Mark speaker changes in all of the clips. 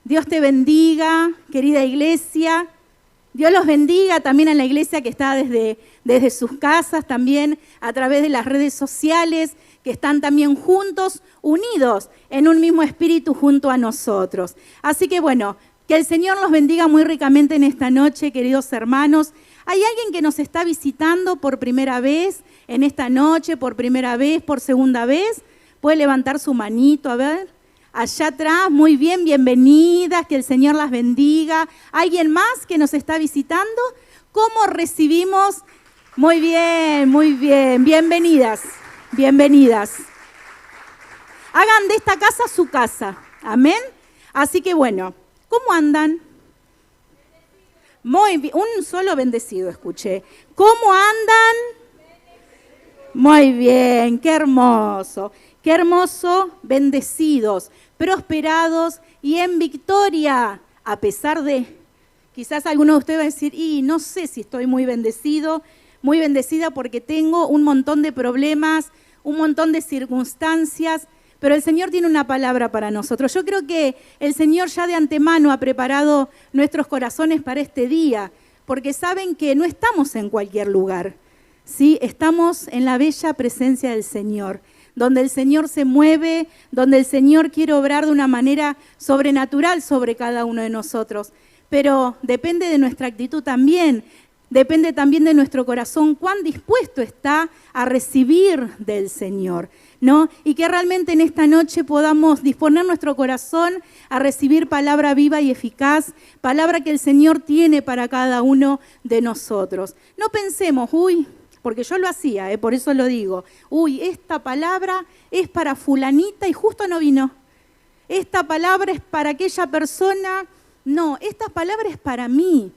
Speaker 1: Dios te bendiga, querida iglesia. Dios los bendiga también a la iglesia que está desde sus casas, también a través de las redes sociales, que están también juntos, unidos en un mismo espíritu junto a nosotros. Así que bueno, que el Señor los bendiga muy ricamente en esta noche, queridos hermanos. ¿Hay alguien que nos está visitando por primera vez en esta noche, por primera vez, por segunda vez? ¿Puede levantar su manito, a ver? Allá atrás, muy bien, bienvenidas, que el Señor las bendiga. ¿Alguien más que nos está visitando? ¿Cómo recibimos? Muy bien, bienvenidas, bienvenidas. Hagan de esta casa su casa, amén. Así que bueno, ¿cómo andan? Muy bien, un solo bendecido escuché. ¿Cómo andan? Muy bien, qué hermoso, bendecidos, prosperados y en victoria, a pesar de, quizás alguno de ustedes va a decir, y no sé si estoy muy bendecido, muy bendecida porque tengo un montón de problemas, un montón de circunstancias, pero el Señor tiene una palabra para nosotros. Yo creo que el Señor ya de antemano ha preparado nuestros corazones para este día, porque saben que no estamos en cualquier lugar, ¿sí? Estamos en la bella presencia del Señor, donde el Señor se mueve, donde el Señor quiere obrar de una manera sobrenatural sobre cada uno de nosotros. Pero depende de nuestra actitud también, depende también de nuestro corazón, cuán dispuesto está a recibir del Señor, ¿no? Y que realmente en esta noche podamos disponer nuestro corazón a recibir palabra viva y eficaz, palabra que el Señor tiene para cada uno de nosotros. No pensemos, porque yo lo hacía, por eso lo digo, esta palabra es para fulanita y justo no vino. Esta palabra es para aquella persona. No, esta palabra es para mí.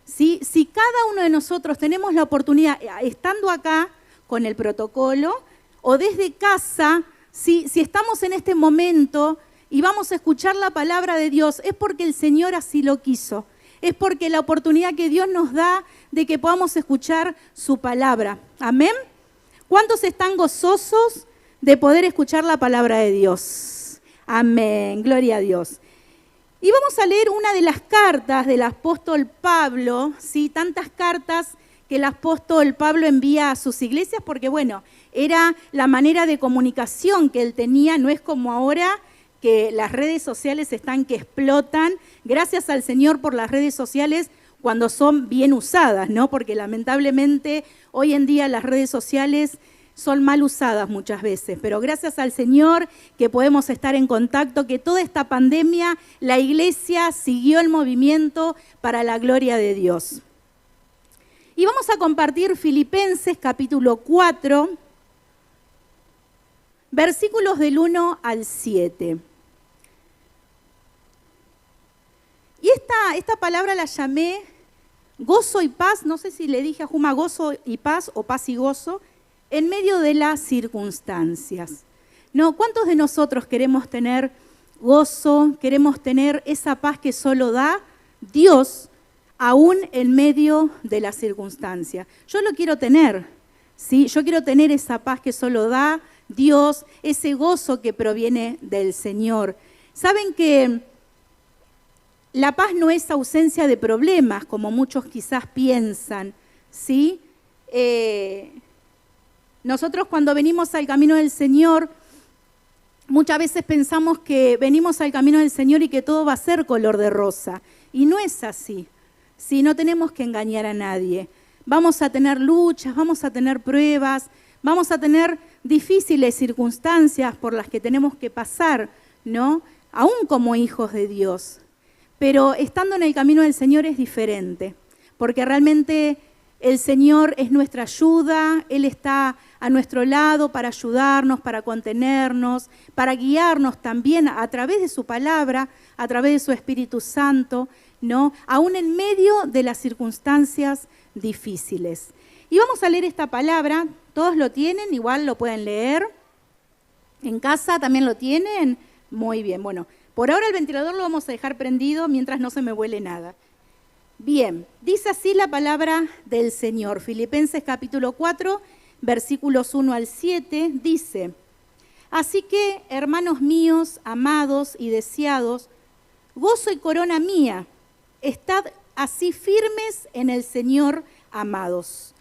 Speaker 1: ¿Sí? Si cada uno de nosotros tenemos la oportunidad, estando acá con el protocolo o desde casa, si estamos en este momento y vamos a escuchar la palabra de Dios, es porque el Señor así lo quiso. Es porque la oportunidad que Dios nos da de que podamos escuchar su palabra. ¿Amén? ¿Cuántos están gozosos de poder escuchar la palabra de Dios? Amén, gloria a Dios. Y vamos a leer una de las cartas del apóstol Pablo, ¿sí? Tantas cartas que el apóstol Pablo envía a sus iglesias, porque bueno, era la manera de comunicación que él tenía, no es como ahora que las redes sociales están que explotan. Gracias al Señor por las redes sociales cuando son bien usadas, ¿no? Porque lamentablemente hoy en día las redes sociales son mal usadas muchas veces, pero gracias al Señor que podemos estar en contacto, que toda esta pandemia la iglesia siguió el movimiento para la gloria de Dios. Y vamos a compartir Filipenses capítulo 4, versículos del 1 al 7. Y esta palabra la llamé gozo y paz, no sé si le dije a Juma gozo y paz o paz y gozo, en medio de las circunstancias. ¿No? ¿Cuántos de nosotros queremos tener gozo, queremos tener esa paz que solo da Dios, aún en medio de las circunstancias? Yo lo quiero tener, ¿sí? Yo quiero tener esa paz que solo da Dios, ese gozo que proviene del Señor. Saben que la paz no es ausencia de problemas, como muchos quizás piensan, ¿sí? Nosotros cuando venimos al camino del Señor, muchas veces pensamos que venimos al camino del Señor y que todo va a ser color de rosa. Y no es así. ¿Sí? No tenemos que engañar a nadie. Vamos a tener luchas, vamos a tener pruebas, vamos a tener difíciles circunstancias por las que tenemos que pasar, ¿no? Aún como hijos de Dios. Pero estando en el camino del Señor es diferente, porque realmente el Señor es nuestra ayuda, Él está a nuestro lado para ayudarnos, para contenernos, para guiarnos también a través de su palabra, a través de su Espíritu Santo, ¿no? Aún en medio de las circunstancias difíciles. Y vamos a leer esta palabra, todos lo tienen, igual lo pueden leer. ¿En casa también lo tienen? Muy bien, bueno, por ahora el ventilador lo vamos a dejar prendido mientras no se me vuele nada. Bien, dice así la palabra del Señor. Filipenses capítulo 4, versículos 1 al 7, dice: Así que, hermanos míos, amados y deseados, gozo y corona mía, estad así firmes en el Señor, amados.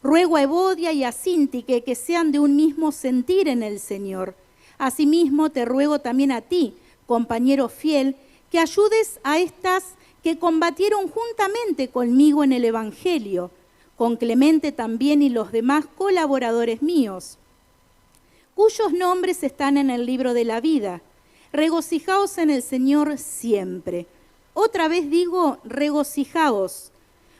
Speaker 1: Ruego a Evodia y a Síntique que sean de un mismo sentir en el Señor. Asimismo te ruego también a ti, compañero fiel, que ayudes a estas que combatieron juntamente conmigo en el Evangelio, con Clemente también y los demás colaboradores míos, cuyos nombres están en el libro de la vida. Regocijaos en el Señor siempre. Otra vez digo, regocijaos.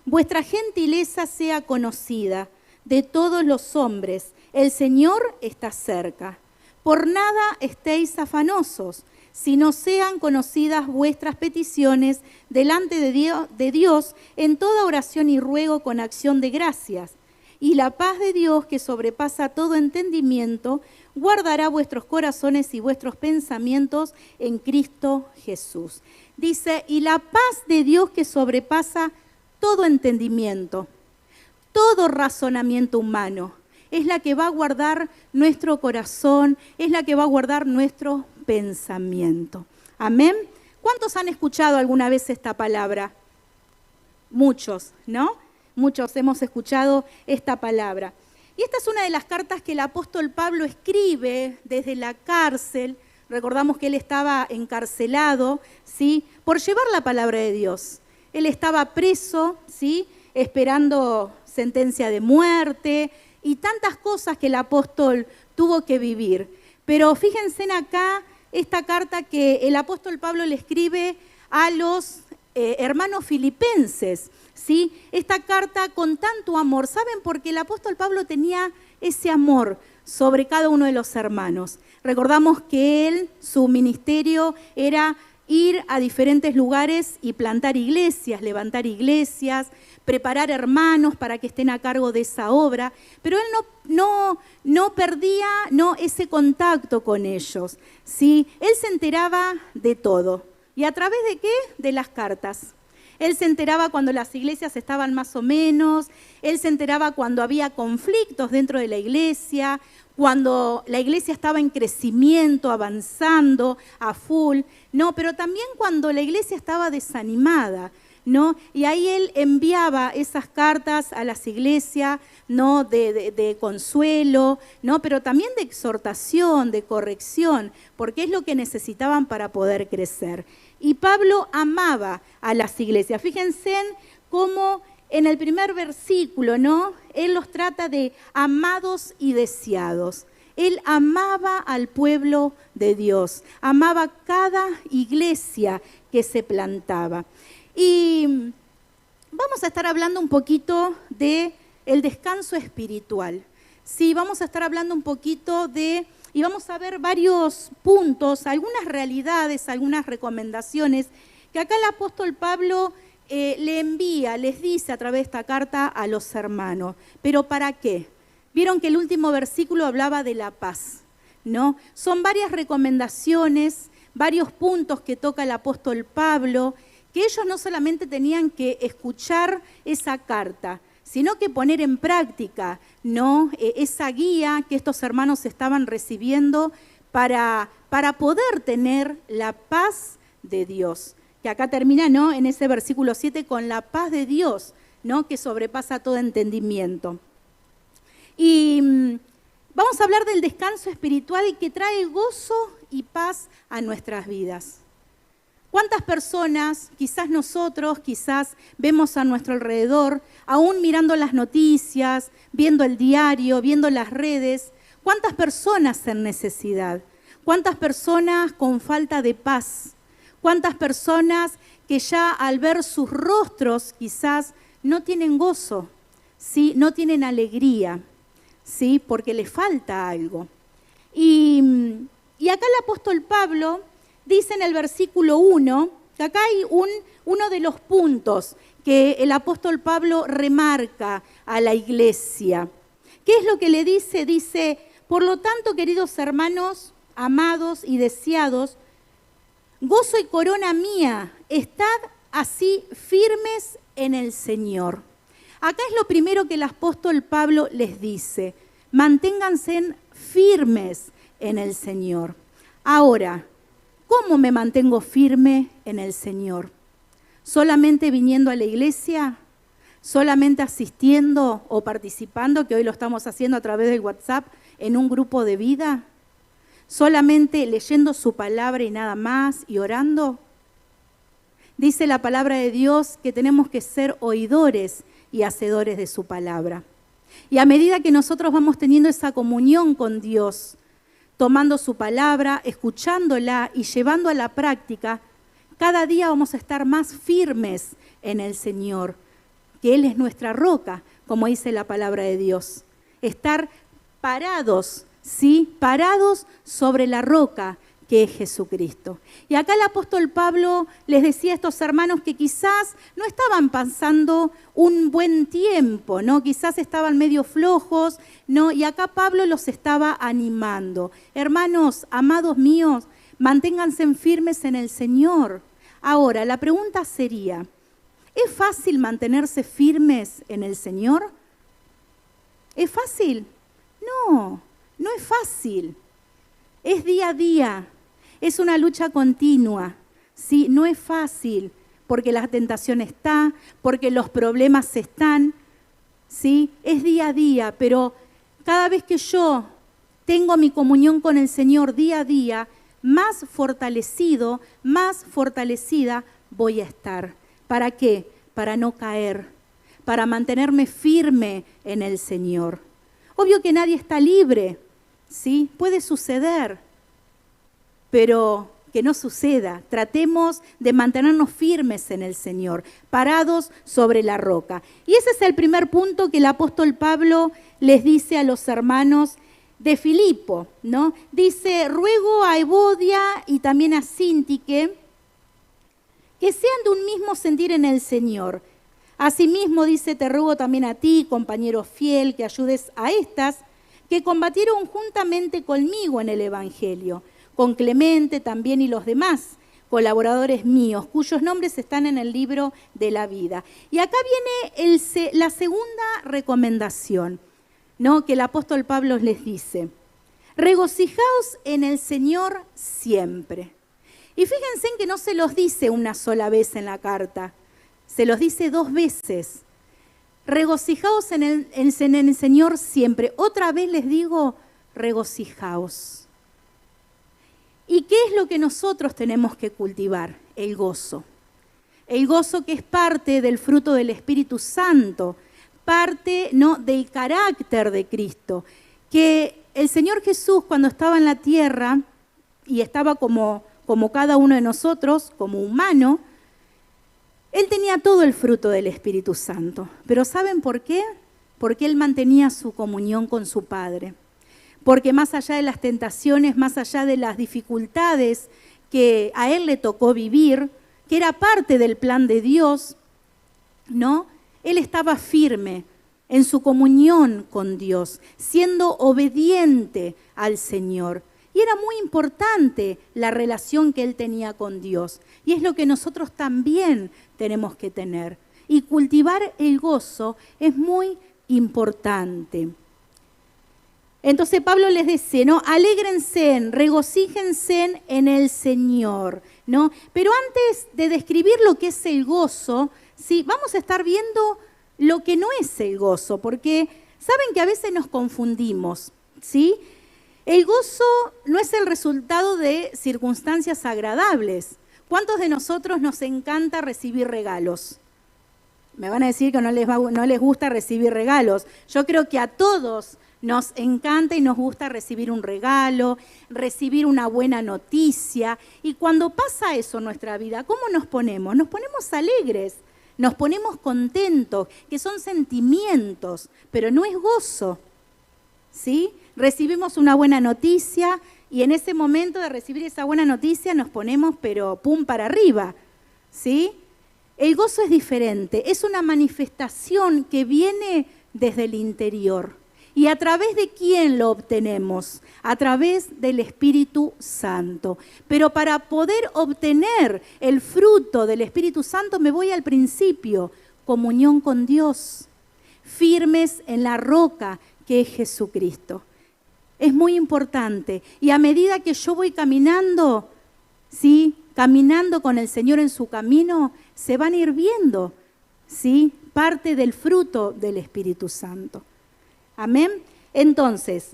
Speaker 1: Vuestra gentileza sea conocida de todos los hombres. El Señor está cerca. Por nada estéis afanosos, sino sean conocidas vuestras peticiones delante de Dios en toda oración y ruego con acción de gracias. Y la paz de Dios, que sobrepasa todo entendimiento, guardará vuestros corazones y vuestros pensamientos en Cristo Jesús. Dice, y la paz de Dios que sobrepasa todo entendimiento, todo razonamiento humano, es la que va a guardar nuestro corazón, es la que va a guardar nuestro pensamiento. Amén. ¿Cuántos han escuchado alguna vez esta palabra? Muchos, ¿no? Muchos hemos escuchado esta palabra. Y esta es una de las cartas que el apóstol Pablo escribe desde la cárcel. Recordamos que él estaba encarcelado, ¿sí?, por llevar la palabra de Dios. Él estaba preso, ¿sí?, esperando sentencia de muerte y tantas cosas que el apóstol tuvo que vivir. Pero fíjense en acá esta carta que el apóstol Pablo le escribe a los hermanos filipenses, ¿sí? Esta carta con tanto amor. ¿Saben? Porque el apóstol Pablo tenía ese amor sobre cada uno de los hermanos. Recordamos que él, su ministerio era ir a diferentes lugares y plantar iglesias, levantar iglesias, preparar hermanos para que estén a cargo de esa obra, pero él no perdía ese contacto con ellos, ¿sí? Él se enteraba de todo. ¿Y a través de qué? De las cartas. Él se enteraba cuando las iglesias estaban más o menos, él se enteraba cuando había conflictos dentro de la iglesia, cuando la iglesia estaba en crecimiento, avanzando a full, no, pero también cuando la iglesia estaba desanimada, ¿no? Y ahí él enviaba esas cartas a las iglesias, ¿no?, de consuelo, ¿no?, pero también de exhortación, de corrección, porque es lo que necesitaban para poder crecer. Y Pablo amaba a las iglesias. Fíjense en cómo en el primer versículo, ¿no?, él los trata de amados y deseados. Él amaba al pueblo de Dios, amaba cada iglesia que se plantaba. Y vamos a estar hablando un poquito del descanso espiritual. Sí, vamos a estar hablando un poquito y vamos a ver varios puntos, algunas realidades, algunas recomendaciones que acá el apóstol Pablo le envía, les dice a través de esta carta a los hermanos. ¿Pero para qué? Vieron que el último versículo hablaba de la paz, ¿no? Son varias recomendaciones, varios puntos que toca el apóstol Pablo, que ellos no solamente tenían que escuchar esa carta, sino que poner en práctica, ¿no?, esa guía que estos hermanos estaban recibiendo para poder tener la paz de Dios. Que acá termina, ¿no?, en ese versículo 7, con la paz de Dios, ¿no?, que sobrepasa todo entendimiento. Y vamos a hablar del descanso espiritual que trae gozo y paz a nuestras vidas. ¿Cuántas personas, quizás nosotros, quizás vemos a nuestro alrededor, aún mirando las noticias, viendo el diario, viendo las redes, cuántas personas en necesidad, cuántas personas con falta de paz, cuántas personas que ya al ver sus rostros quizás no tienen gozo, ¿sí?, no tienen alegría, ¿sí?, porque les falta algo. Y acá el apóstol Pablo dice en el versículo 1, que acá hay uno de los puntos que el apóstol Pablo remarca a la iglesia. ¿Qué es lo que le dice? Dice, por lo tanto, queridos hermanos, amados y deseados, gozo y corona mía, estad así firmes en el Señor. Acá es lo primero que el apóstol Pablo les dice, manténganse firmes en el Señor. Ahora, ¿cómo me mantengo firme en el Señor? ¿Solamente viniendo a la iglesia? ¿Solamente asistiendo o participando, que hoy lo estamos haciendo a través del WhatsApp, en un grupo de vida? ¿Solamente leyendo su palabra y nada más y orando? Dice la palabra de Dios que tenemos que ser oidores y hacedores de su palabra. Y a medida que nosotros vamos teniendo esa comunión con Dios, tomando su palabra, escuchándola y llevando a la práctica, cada día vamos a estar más firmes en el Señor, que Él es nuestra roca, como dice la palabra de Dios. Estar parados, ¿sí? Parados sobre la roca que es Jesucristo. Y acá el apóstol Pablo les decía a estos hermanos que quizás no estaban pasando un buen tiempo, ¿no? Quizás estaban medio flojos, ¿no? Y acá Pablo los estaba animando. Hermanos, amados míos, manténganse firmes en el Señor. Ahora, la pregunta sería, ¿es fácil mantenerse firmes en el Señor? ¿Es fácil? No, no es fácil. Es día a día. Es una lucha continua, ¿sí? No es fácil, porque la tentación está, porque los problemas están, ¿sí? Es día a día, pero cada vez que yo tengo mi comunión con el Señor día a día, más fortalecido, más fortalecida voy a estar. ¿Para qué? Para no caer, para mantenerme firme en el Señor. Obvio que nadie está libre, ¿sí? Puede suceder, pero que no suceda. Tratemos de mantenernos firmes en el Señor, parados sobre la roca. Y ese es el primer punto que el apóstol Pablo les dice a los hermanos de Filipo, ¿no? Dice, ruego a Evodia y también a Síntique que sean de un mismo sentir en el Señor. Asimismo, dice, te ruego también a ti, compañero fiel, que ayudes a estas que combatieron juntamente conmigo en el Evangelio, con Clemente también y los demás colaboradores míos, cuyos nombres están en el libro de la vida. Y acá viene la segunda recomendación, ¿no? Que el apóstol Pablo les dice, regocijaos en el Señor siempre. Y fíjense en que no se los dice una sola vez en la carta, se los dice 2 veces. Regocijaos en el Señor siempre. Otra vez les digo, regocijaos. ¿Y qué es lo que nosotros tenemos que cultivar? El gozo. El gozo que es parte del fruto del Espíritu Santo, parte, ¿no?, del carácter de Cristo. Que el Señor Jesús, cuando estaba en la tierra y estaba como cada uno de nosotros, como humano, Él tenía todo el fruto del Espíritu Santo. Pero ¿saben por qué? Porque Él mantenía su comunión con su Padre. Porque más allá de las tentaciones, más allá de las dificultades que a Él le tocó vivir, que era parte del plan de Dios, ¿no? Él estaba firme en su comunión con Dios, siendo obediente al Señor. Y era muy importante la relación que Él tenía con Dios. Y es lo que nosotros también tenemos que tener. Y cultivar el gozo es muy importante. Entonces Pablo les dice, ¿no? Alégrense, regocíjense en el Señor, ¿no? Pero antes de describir lo que es el gozo, ¿sí?, vamos a estar viendo lo que no es el gozo, porque saben que a veces nos confundimos, ¿sí? El gozo no es el resultado de circunstancias agradables. ¿Cuántos de nosotros nos encanta recibir regalos? Me van a decir que no les gusta recibir regalos. Yo creo que a todos nos encanta y nos gusta recibir un regalo, recibir una buena noticia. Y cuando pasa eso en nuestra vida, ¿cómo nos ponemos? Nos ponemos alegres, nos ponemos contentos, que son sentimientos, pero no es gozo, ¿sí? Recibimos una buena noticia y en ese momento de recibir esa buena noticia nos ponemos, pero pum, para arriba, ¿sí? El gozo es diferente, es una manifestación que viene desde el interior. ¿Y a través de quién lo obtenemos? A través del Espíritu Santo. Pero para poder obtener el fruto del Espíritu Santo me voy al principio, comunión con Dios, firmes en la roca que es Jesucristo. Es muy importante. Y a medida que yo voy caminando, ¿sí?, caminando con el Señor en su camino, se van a ir viendo, ¿sí?, parte del fruto del Espíritu Santo. Amén. Entonces,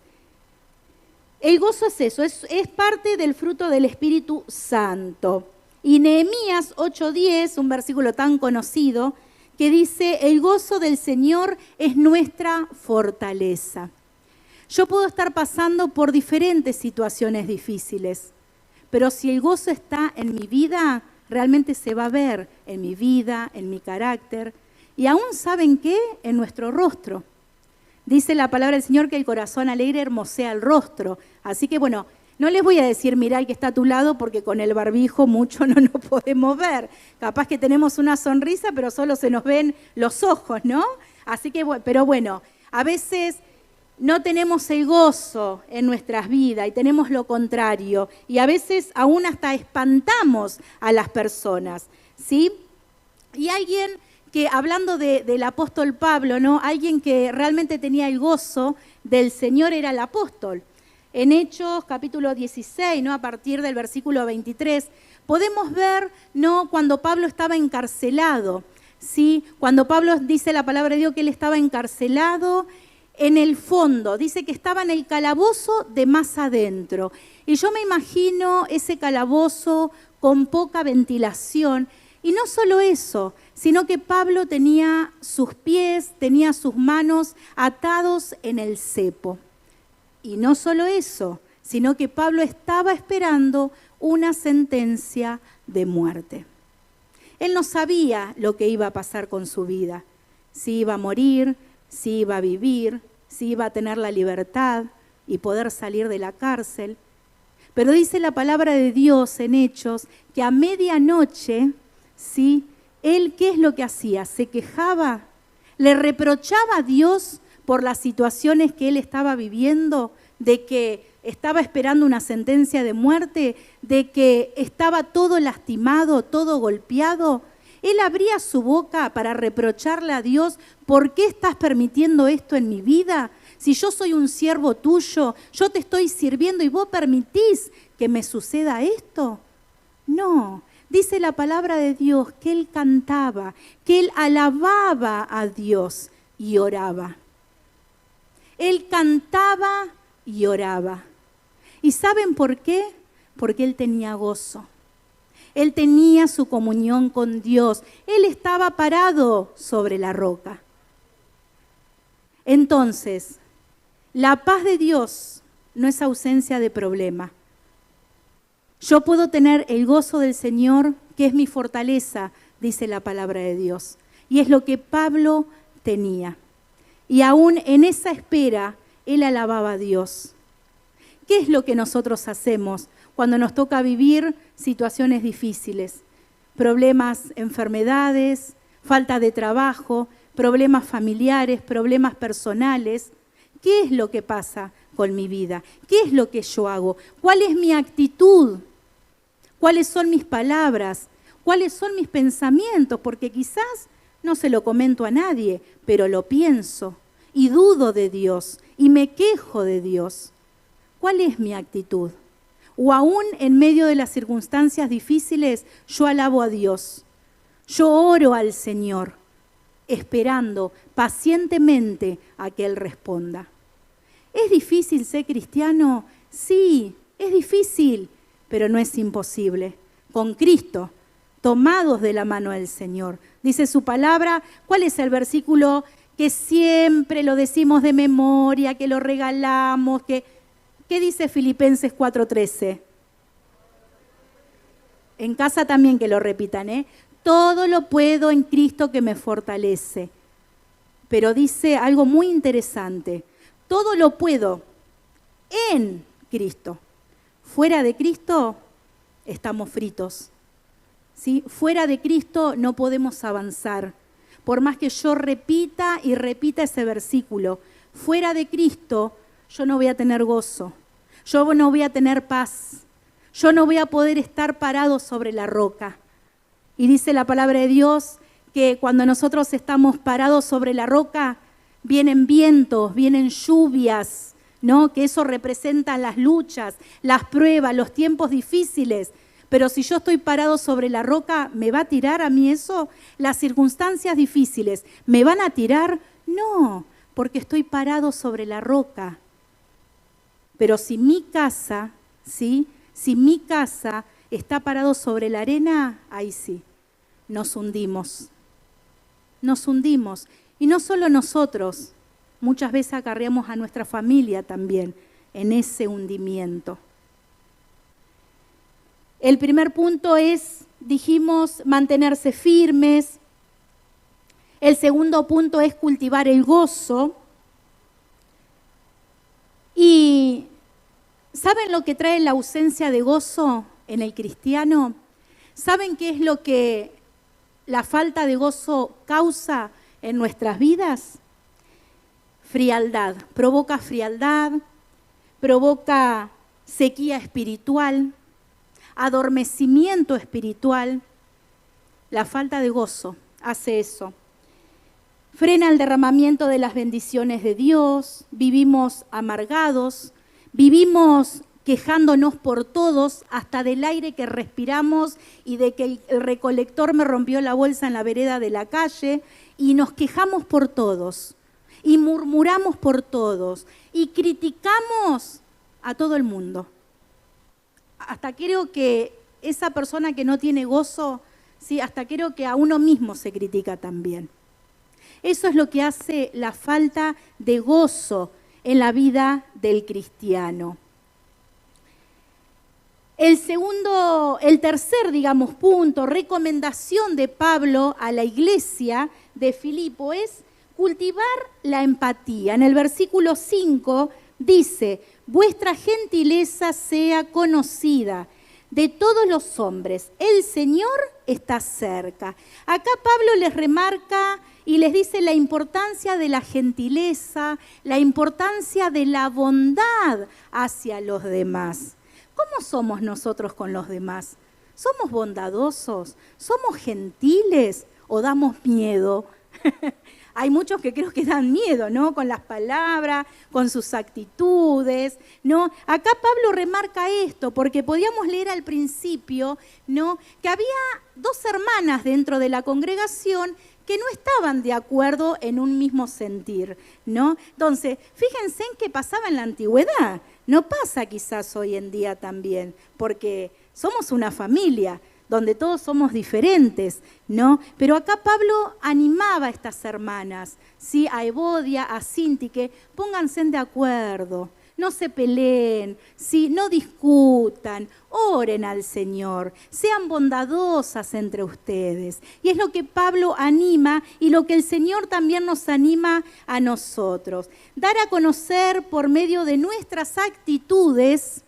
Speaker 1: el gozo es eso, es parte del fruto del Espíritu Santo. Y Nehemías 8:10, un versículo tan conocido, que dice, el gozo del Señor es nuestra fortaleza. Yo puedo estar pasando por diferentes situaciones difíciles, pero si el gozo está en mi vida, realmente se va a ver en mi vida, en mi carácter, y aún, ¿saben qué?, en nuestro rostro. Dice la palabra del Señor que el corazón alegre hermosea el rostro. Así que bueno, no les voy a decir, mirá el que está a tu lado, porque con el barbijo mucho no nos podemos ver. Capaz que tenemos una sonrisa, pero solo se nos ven los ojos, ¿no? Así que, pero bueno, a veces no tenemos el gozo en nuestras vidas y tenemos lo contrario. Y a veces aún hasta espantamos a las personas, ¿sí? Y alguien que, hablando del apóstol Pablo, ¿no?, alguien que realmente tenía el gozo del Señor era el apóstol. En Hechos capítulo 16, ¿no?, a partir del versículo 23, podemos ver, ¿no?, cuando Pablo estaba encarcelado, ¿sí? Cuando Pablo dice la palabra de Dios que él estaba encarcelado, en el fondo, dice que estaba en el calabozo de más adentro. Y yo me imagino ese calabozo con poca ventilación. Y no solo eso, sino que Pablo tenía sus pies, tenía sus manos atados en el cepo. Y no solo eso, sino que Pablo estaba esperando una sentencia de muerte. Él no sabía lo que iba a pasar con su vida, si iba a morir, si iba a vivir, si iba a tener la libertad y poder salir de la cárcel. Pero dice la palabra de Dios en Hechos que a medianoche, ¿sí?, él, ¿qué es lo que hacía? Se quejaba, le reprochaba a Dios por las situaciones que él estaba viviendo, de que estaba esperando una sentencia de muerte, de que estaba todo lastimado, todo golpeado. Él abría su boca para reprocharle a Dios, ¿por qué estás permitiendo esto en mi vida? Si yo soy un siervo tuyo, yo te estoy sirviendo y vos permitís que me suceda esto. No. Dice la palabra de Dios que él cantaba, que él alababa a Dios y oraba. Él cantaba y oraba. ¿Y saben por qué? Porque él tenía gozo. Él tenía su comunión con Dios. Él estaba parado sobre la roca. Entonces, la paz de Dios no es ausencia de problema. Yo puedo tener el gozo del Señor, que es mi fortaleza, dice la palabra de Dios. Y es lo que Pablo tenía. Y aún en esa espera, él alababa a Dios. ¿Qué es lo que nosotros hacemos cuando nos toca vivir situaciones difíciles? Problemas, enfermedades, falta de trabajo, problemas familiares, problemas personales. ¿Qué es lo que pasa con mi vida? ¿Qué es lo que yo hago? ¿Cuál es mi actitud? ¿Cuáles son mis palabras? ¿Cuáles son mis pensamientos? Porque quizás no se lo comento a nadie, pero lo pienso y dudo de Dios y me quejo de Dios. ¿Cuál es mi actitud? O aún en medio de las circunstancias difíciles, yo alabo a Dios. Yo oro al Señor, esperando pacientemente a que Él responda. ¿Es difícil ser cristiano? Sí, es difícil, pero no es imposible. Con Cristo, tomados de la mano del Señor. Dice su palabra, ¿cuál es el versículo que siempre lo decimos de memoria, que lo regalamos? ¿Qué dice Filipenses 4:13? En casa también que lo repitan, ¿eh? Todo lo puedo en Cristo que me fortalece. Pero dice algo muy interesante. Todo lo puedo en Cristo. Fuera de Cristo estamos fritos, ¿sí? Fuera de Cristo no podemos avanzar. Por más que yo repita y repita ese versículo, fuera de Cristo yo no voy a tener gozo, yo no voy a tener paz, yo no voy a poder estar parado sobre la roca. Y dice la palabra de Dios que cuando nosotros estamos parados sobre la roca, vienen vientos, vienen lluvias, ¿no? Que eso representa las luchas, las pruebas, los tiempos difíciles. pero si yo estoy parado sobre la roca, ¿me va a tirar a mí eso? ¿Las circunstancias difíciles me van a tirar? No, porque estoy parado sobre la roca. Pero si mi casa, ¿sí? Si mi casa está parado sobre la arena, ahí sí, nos hundimos. Nos hundimos. Y no solo nosotros, muchas veces acarreamos a nuestra familia también en ese hundimiento. El primer punto es, dijimos, mantenerse firmes. El segundo punto es cultivar el gozo. Y ¿saben lo que trae la ausencia de gozo en el cristiano? ¿Saben qué es lo que la falta de gozo causa en nuestras vidas? Frialdad. Provoca frialdad, provoca sequía espiritual, adormecimiento espiritual. La falta de gozo hace eso. Frena el derramamiento de las bendiciones de Dios, vivimos amargados, vivimos quejándonos por todos, hasta del aire que respiramos y de que el recolector me rompió la bolsa en la vereda de la calle, y nos quejamos por todos, y murmuramos por todos, y criticamos a todo el mundo. Hasta creo que esa persona que no tiene gozo, sí, hasta creo que a uno mismo se critica también. Eso es lo que hace la falta de gozo en la vida del cristiano. El tercer, digamos, punto, recomendación de Pablo a la iglesia de Filipo es cultivar la empatía. En el versículo 5 dice, vuestra gentileza sea conocida de todos los hombres, el Señor está cerca. Acá Pablo les remarca y les dice la importancia de la gentileza, la importancia de la bondad hacia los demás. ¿Cómo somos nosotros con los demás? ¿Somos bondadosos? ¿Somos gentiles o damos miedo? Hay muchos que creo que dan miedo, ¿no? Con las palabras, con sus actitudes, ¿no? Acá Pablo remarca esto, porque podíamos leer al principio, ¿no? Que había dos hermanas dentro de la congregación que no estaban de acuerdo en un mismo sentir, ¿no? Entonces, fíjense en qué pasaba en la antigüedad. No pasa quizás hoy en día también, porque somos una familia donde todos somos diferentes, ¿no? Pero acá Pablo animaba a estas hermanas, ¿sí? A Evodia, a Síntique, pónganse de acuerdo, no se peleen, ¿sí? No discutan, oren al Señor, sean bondadosas entre ustedes. Y es lo que Pablo anima y lo que el Señor también nos anima a nosotros. Dar a conocer por medio de nuestras actitudes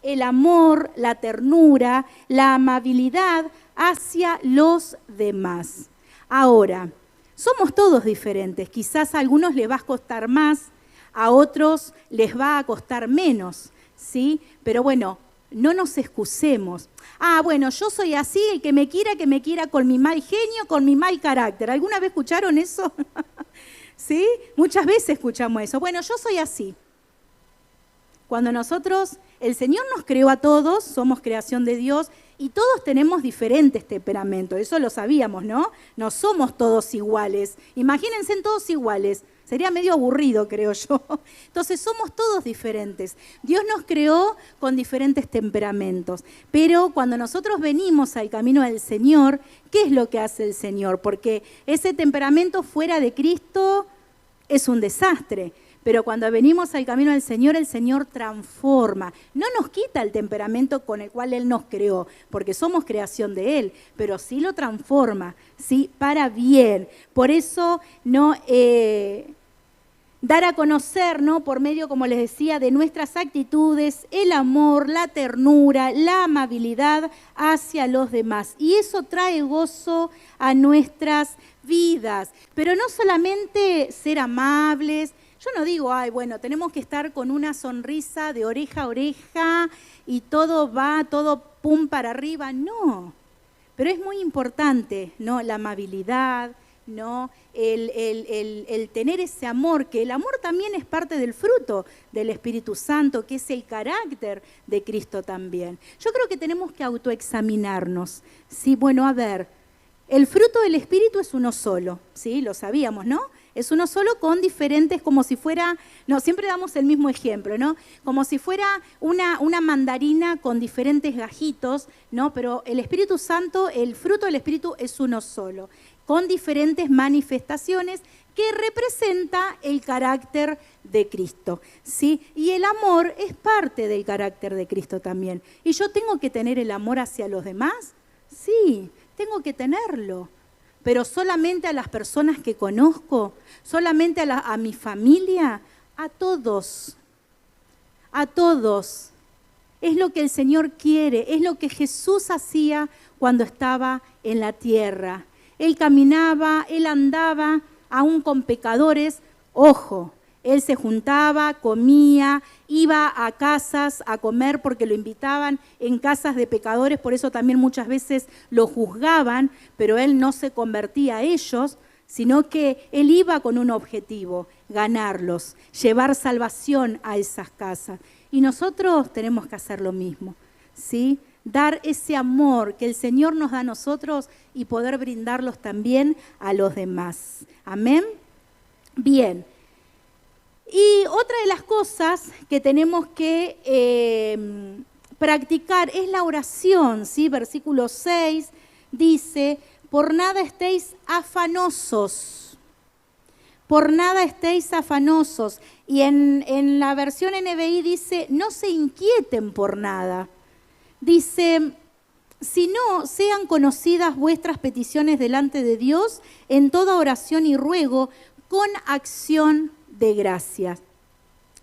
Speaker 1: el amor, la ternura, la amabilidad hacia los demás. Ahora, somos todos diferentes. Quizás a algunos les va a costar más, a otros les va a costar menos, ¿sí? Pero bueno, no nos excusemos. Ah, bueno, yo soy así, el que me quiera con mi mal genio, con mi mal carácter. ¿Alguna vez escucharon eso? ¿Sí? Muchas veces escuchamos eso. Bueno, yo soy así. Cuando el Señor nos creó a todos, somos creación de Dios y todos tenemos diferentes temperamentos, eso lo sabíamos, ¿no? No somos todos iguales, imagínense todos iguales, sería medio aburrido, creo yo. Entonces somos todos diferentes, Dios nos creó con diferentes temperamentos, pero cuando nosotros venimos al camino del Señor, ¿qué es lo que hace el Señor? Porque ese temperamento fuera de Cristo es un desastre. Pero cuando venimos al camino del Señor, el Señor transforma. No nos quita el temperamento con el cual Él nos creó, porque somos creación de Él, pero sí lo transforma, ¿sí? Para bien. Por eso, ¿no? Dar a conocer, ¿no? Por medio, como les decía, de nuestras actitudes, el amor, la ternura, la amabilidad hacia los demás. Y eso trae gozo a nuestras vidas. Pero no solamente ser amables. Yo no digo, ay, bueno, tenemos que estar con una sonrisa de oreja a oreja y todo va, todo pum para arriba. No, pero es muy importante, ¿no? La amabilidad, ¿no? El tener ese amor, que el amor también es parte del fruto del Espíritu Santo, que es el carácter de Cristo también. Yo creo que tenemos que autoexaminarnos, ¿sí? Bueno, a ver, el fruto del Espíritu es uno solo, ¿sí? Lo sabíamos, ¿no? Es uno solo con diferentes, como si fuera, no, siempre damos el mismo ejemplo, ¿no? Como si fuera una mandarina con diferentes gajitos, ¿no? Pero el Espíritu Santo, el fruto del Espíritu es uno solo, con diferentes manifestaciones que representa el carácter de Cristo, ¿sí? Y el amor es parte del carácter de Cristo también. ¿Y yo tengo que tener el amor hacia los demás? Sí, tengo que tenerlo. Pero solamente a las personas que conozco, solamente a mi familia, a todos. A todos. Es lo que el Señor quiere, es lo que Jesús hacía cuando estaba en la tierra. Él caminaba, Él andaba, aún con pecadores. Ojo, Él se juntaba, comía, iba a casas a comer porque lo invitaban en casas de pecadores, por eso también muchas veces lo juzgaban, pero Él no se convertía a ellos, sino que Él iba con un objetivo, ganarlos, llevar salvación a esas casas. Y nosotros tenemos que hacer lo mismo, ¿sí? Dar ese amor que el Señor nos da a nosotros y poder brindarlos también a los demás. ¿Amén? Bien. Y otra de las cosas que tenemos que practicar es la oración, ¿sí? Versículo 6 dice, por nada estéis afanosos. Por nada estéis afanosos. Y en la versión NBI dice, no se inquieten por nada. Dice, sino sean conocidas vuestras peticiones delante de Dios en toda oración y ruego con acción de gracias.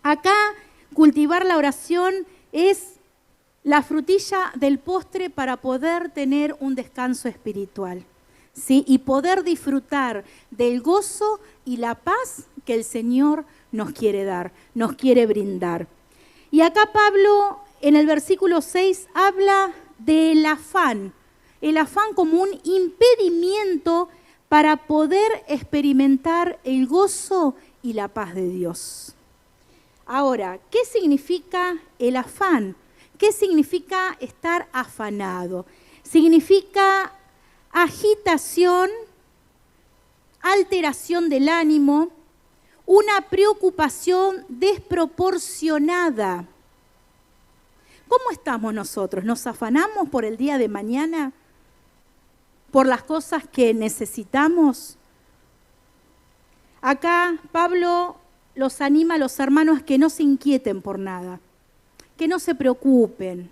Speaker 1: Acá cultivar la oración es la frutilla del postre para poder tener un descanso espiritual, ¿sí? Y poder disfrutar del gozo y la paz que el Señor nos quiere dar, nos quiere brindar. Y acá Pablo en el versículo 6 habla del afán, el afán como un impedimento para poder experimentar el gozo y la paz de Dios. Ahora, ¿qué significa el afán? ¿Qué significa estar afanado? Significa agitación, alteración del ánimo, una preocupación desproporcionada. ¿Cómo estamos nosotros? ¿Nos afanamos por el día de mañana? ¿Por las cosas que necesitamos? Acá Pablo los anima a los hermanos que no se inquieten por nada, que no se preocupen.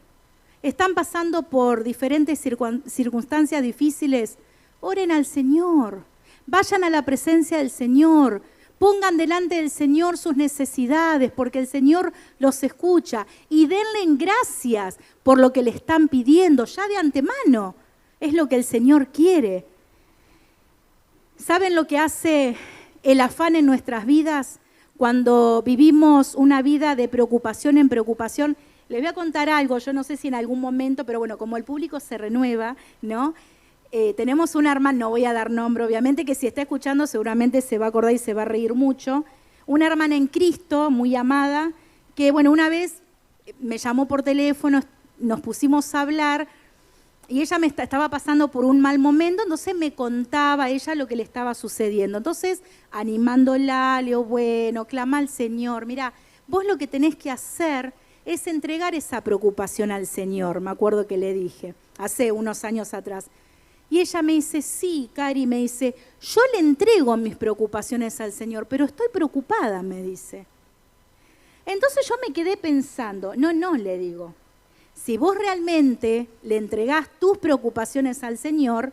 Speaker 1: Están pasando por diferentes circunstancias difíciles. Oren al Señor, vayan a la presencia del Señor, pongan delante del Señor sus necesidades, porque el Señor los escucha, y denle gracias por lo que le están pidiendo, ya de antemano. Es lo que el Señor quiere. ¿Saben lo que hace el afán en nuestras vidas cuando vivimos una vida de preocupación en preocupación? Les voy a contar algo, yo no sé si en algún momento, pero bueno, como el público se renueva, ¿no? Tenemos una hermana, no voy a dar nombre, obviamente, que si está escuchando seguramente se va a acordar y se va a reír mucho. Una hermana en Cristo, muy amada, que bueno, una vez me llamó por teléfono, nos pusimos a hablar y ella estaba pasando por un mal momento, entonces me contaba ella lo que le estaba sucediendo. Entonces, animándola, le digo, bueno, clama al Señor, mira, vos lo que tenés que hacer es entregar esa preocupación al Señor, me acuerdo que le dije, hace unos años atrás. Y ella me dice, sí, Cari, me dice, yo le entrego mis preocupaciones al Señor, pero estoy preocupada, me dice. Entonces yo me quedé pensando, no, le digo, si vos realmente le entregás tus preocupaciones al Señor,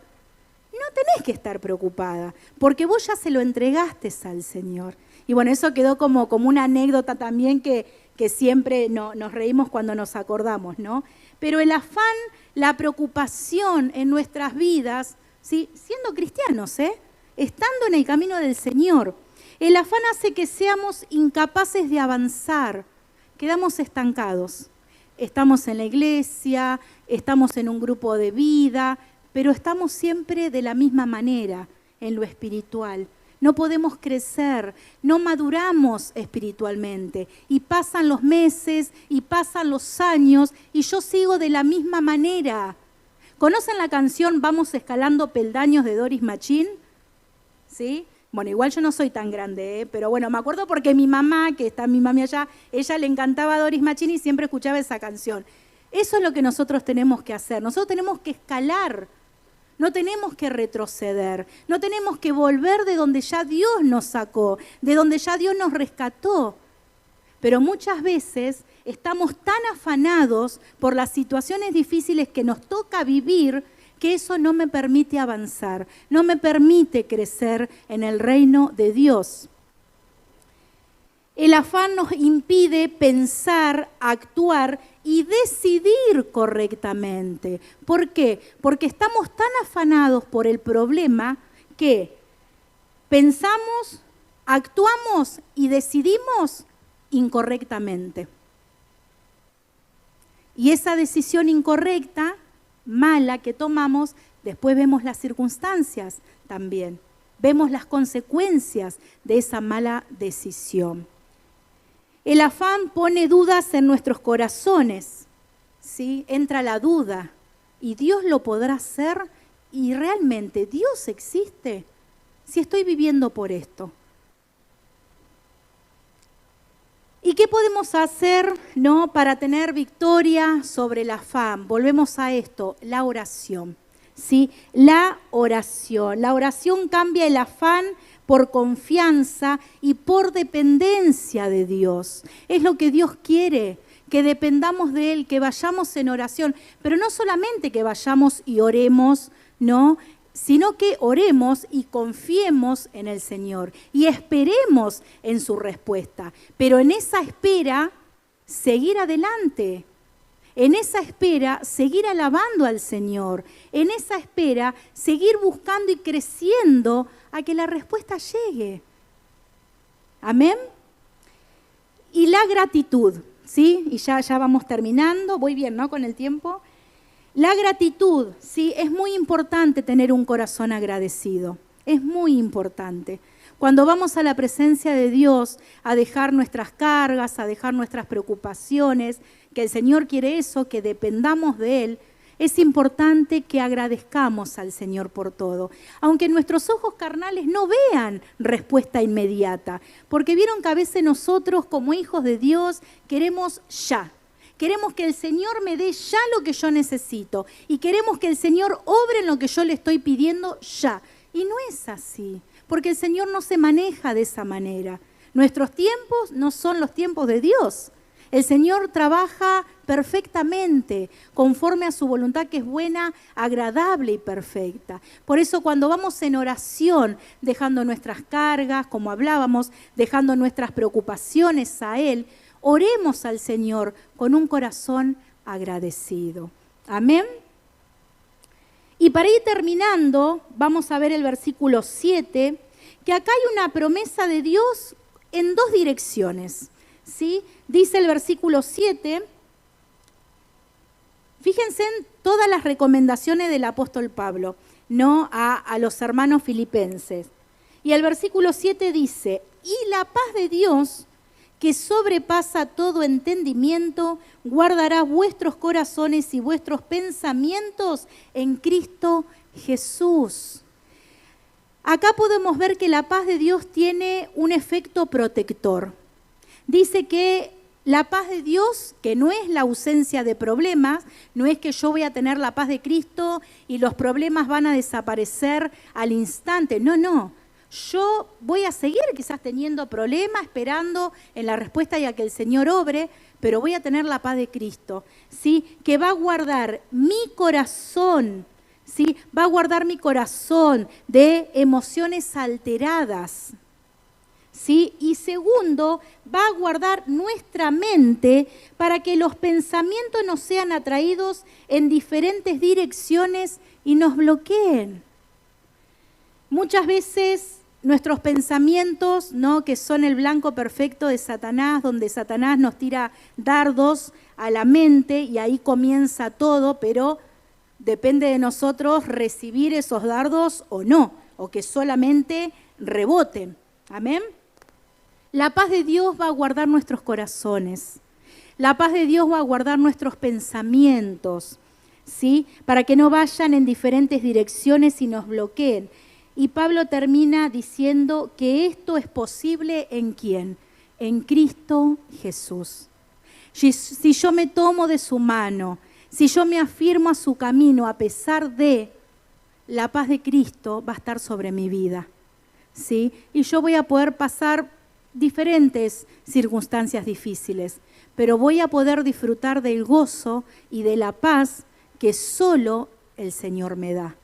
Speaker 1: no tenés que estar preocupada, porque vos ya se lo entregaste al Señor. Y bueno, eso quedó como una anécdota también que siempre nos reímos cuando nos acordamos, ¿no? Pero el afán, la preocupación en nuestras vidas, ¿sí? Siendo cristianos, estando en el camino del Señor, el afán hace que seamos incapaces de avanzar, quedamos estancados. Estamos en la iglesia, estamos en un grupo de vida, pero estamos siempre de la misma manera, en lo espiritual. No podemos crecer, no maduramos espiritualmente. Y pasan los meses y pasan los años y yo sigo de la misma manera. ¿Conocen la canción Vamos escalando peldaños de Doris Machín? ¿Sí? Bueno, igual yo no soy tan grande, pero bueno, me acuerdo porque mi mamá, que está mi mami allá, ella le encantaba a Doris Machín y siempre escuchaba esa canción. Eso es lo que nosotros tenemos que hacer. Nosotros tenemos que escalar. No tenemos que retroceder, no tenemos que volver de donde ya Dios nos sacó, de donde ya Dios nos rescató. Pero muchas veces estamos tan afanados por las situaciones difíciles que nos toca vivir que eso no me permite avanzar, no me permite crecer en el reino de Dios. El afán nos impide pensar, actuar y decidir correctamente. ¿Por qué? Porque estamos tan afanados por el problema que pensamos, actuamos y decidimos incorrectamente. Y esa decisión incorrecta, mala que tomamos, después vemos las circunstancias también. Vemos las consecuencias de esa mala decisión. El afán pone dudas en nuestros corazones, ¿sí? Entra la duda, ¿y Dios lo podrá hacer? ¿Y realmente Dios existe? Si estoy viviendo por esto. ¿Y qué podemos hacer, no, para tener victoria sobre el afán? Volvemos a esto, la oración, ¿sí? La oración. La oración cambia el afán por confianza y por dependencia de Dios. Es lo que Dios quiere, que dependamos de Él, que vayamos en oración, pero no solamente que vayamos y oremos, ¿no?, sino que oremos y confiemos en el Señor y esperemos en su respuesta. Pero en esa espera, seguir adelante. En esa espera, seguir alabando al Señor. En esa espera, seguir buscando y creciendo a que la respuesta llegue. Amén. Y la gratitud, ¿sí? Y ya vamos terminando. Voy bien, ¿no?, con el tiempo. La gratitud, ¿sí? Es muy importante tener un corazón agradecido. Es muy importante. Cuando vamos a la presencia de Dios, a dejar nuestras cargas, a dejar nuestras preocupaciones, que el Señor quiere eso, que dependamos de Él, es importante que agradezcamos al Señor por todo. Aunque nuestros ojos carnales no vean respuesta inmediata, porque vieron que a veces nosotros como hijos de Dios queremos ya. Queremos que el Señor me dé ya lo que yo necesito y queremos que el Señor obre en lo que yo le estoy pidiendo ya. Y no es así, porque el Señor no se maneja de esa manera. Nuestros tiempos no son los tiempos de Dios. El Señor trabaja perfectamente, conforme a su voluntad que es buena, agradable y perfecta. Por eso cuando vamos en oración, dejando nuestras cargas, como hablábamos, dejando nuestras preocupaciones a Él, oremos al Señor con un corazón agradecido. Amén. Y para ir terminando, vamos a ver el versículo 7, que acá hay una promesa de Dios en dos direcciones, ¿sí? Dice el versículo 7, fíjense en todas las recomendaciones del apóstol Pablo, ¿no?, a los hermanos filipenses. Y el versículo 7 dice, y la paz de Dios, que sobrepasa todo entendimiento, guardará vuestros corazones y vuestros pensamientos en Cristo Jesús. Acá podemos ver que la paz de Dios tiene un efecto protector. Dice que la paz de Dios, que no es la ausencia de problemas, no es que yo voy a tener la paz de Cristo y los problemas van a desaparecer al instante. No, no. Yo voy a seguir quizás teniendo problemas, esperando en la respuesta y a que el Señor obre, pero voy a tener la paz de Cristo, ¿sí? Que va a guardar mi corazón, ¿sí? Va a guardar mi corazón de emociones alteradas, ¿sí? Y segundo, va a guardar nuestra mente para que los pensamientos no sean atraídos en diferentes direcciones y nos bloqueen. Muchas veces nuestros pensamientos, ¿no?, que son el blanco perfecto de Satanás, donde Satanás nos tira dardos a la mente y ahí comienza todo, pero depende de nosotros recibir esos dardos o no, o que solamente reboten. Amén. La paz de Dios va a guardar nuestros corazones. La paz de Dios va a guardar nuestros pensamientos, ¿sí? Para que no vayan en diferentes direcciones y nos bloqueen. Y Pablo termina diciendo que esto es posible ¿en quién? En Cristo Jesús. Si yo me tomo de su mano, si yo me afirmo a su camino, a pesar de, la paz de Cristo va a estar sobre mi vida, ¿sí? Y yo voy a poder pasar diferentes circunstancias difíciles, pero voy a poder disfrutar del gozo y de la paz que solo el Señor me da.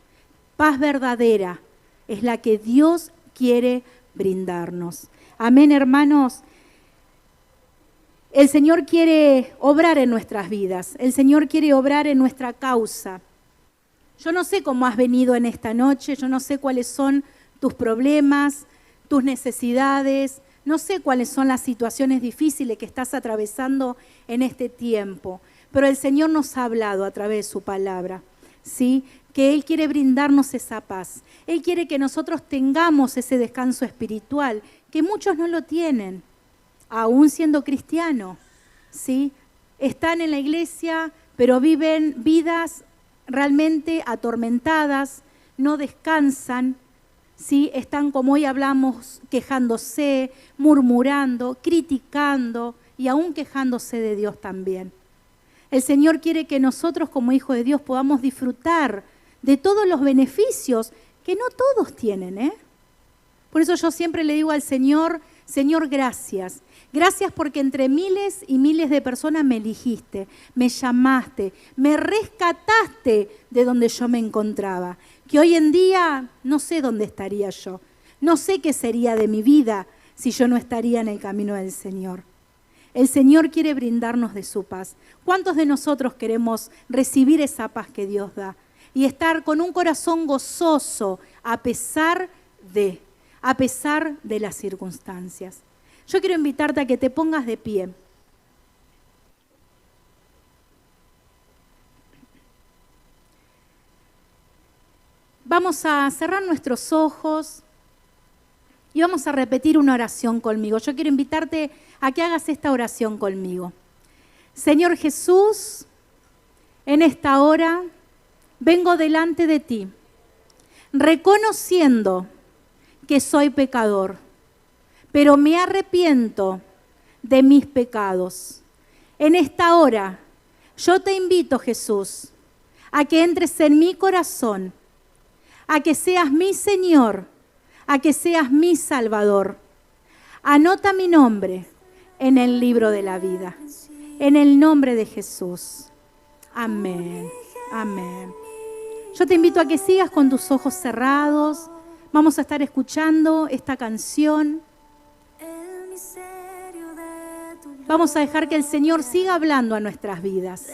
Speaker 1: Paz verdadera es la que Dios quiere brindarnos. Amén, hermanos. El Señor quiere obrar en nuestras vidas. El Señor quiere obrar en nuestra causa. Yo no sé cómo has venido en esta noche, yo no sé cuáles son tus problemas, tus necesidades, no sé cuáles son las situaciones difíciles que estás atravesando en este tiempo, pero el Señor nos ha hablado a través de su palabra, ¿sí? Que Él quiere brindarnos esa paz. Él quiere que nosotros tengamos ese descanso espiritual, que muchos no lo tienen, aún siendo cristianos, ¿sí? Están en la iglesia, pero viven vidas realmente atormentadas, no descansan, ¿sí? Están, como hoy hablamos, quejándose, murmurando, criticando y aún quejándose de Dios también. El Señor quiere que nosotros como hijos de Dios podamos disfrutar de todos los beneficios que no todos tienen, ¿eh? Por eso yo siempre le digo al Señor, Señor, gracias. Gracias porque entre miles y miles de personas me eligiste, me llamaste, me rescataste de donde yo me encontraba. Que hoy en día no sé dónde estaría yo, no sé qué sería de mi vida si yo no estaría en el camino del Señor. El Señor quiere brindarnos de su paz. ¿Cuántos de nosotros queremos recibir esa paz que Dios da? Y estar con un corazón gozoso a pesar de las circunstancias. Yo quiero invitarte a que te pongas de pie. Vamos a cerrar nuestros ojos y vamos a repetir una oración conmigo. Yo quiero invitarte a que hagas esta oración conmigo. Señor Jesús, en esta hora vengo delante de ti, reconociendo que soy pecador, pero me arrepiento de mis pecados. En esta hora, yo te invito, Jesús, a que entres en mi corazón, a que seas mi Señor, a que seas mi Salvador. Anota mi nombre en el libro de la vida, en el nombre de Jesús. Amén, amén. Yo te invito a que sigas con tus ojos cerrados. Vamos a estar escuchando esta canción. Vamos a dejar que el Señor siga hablando a nuestras vidas.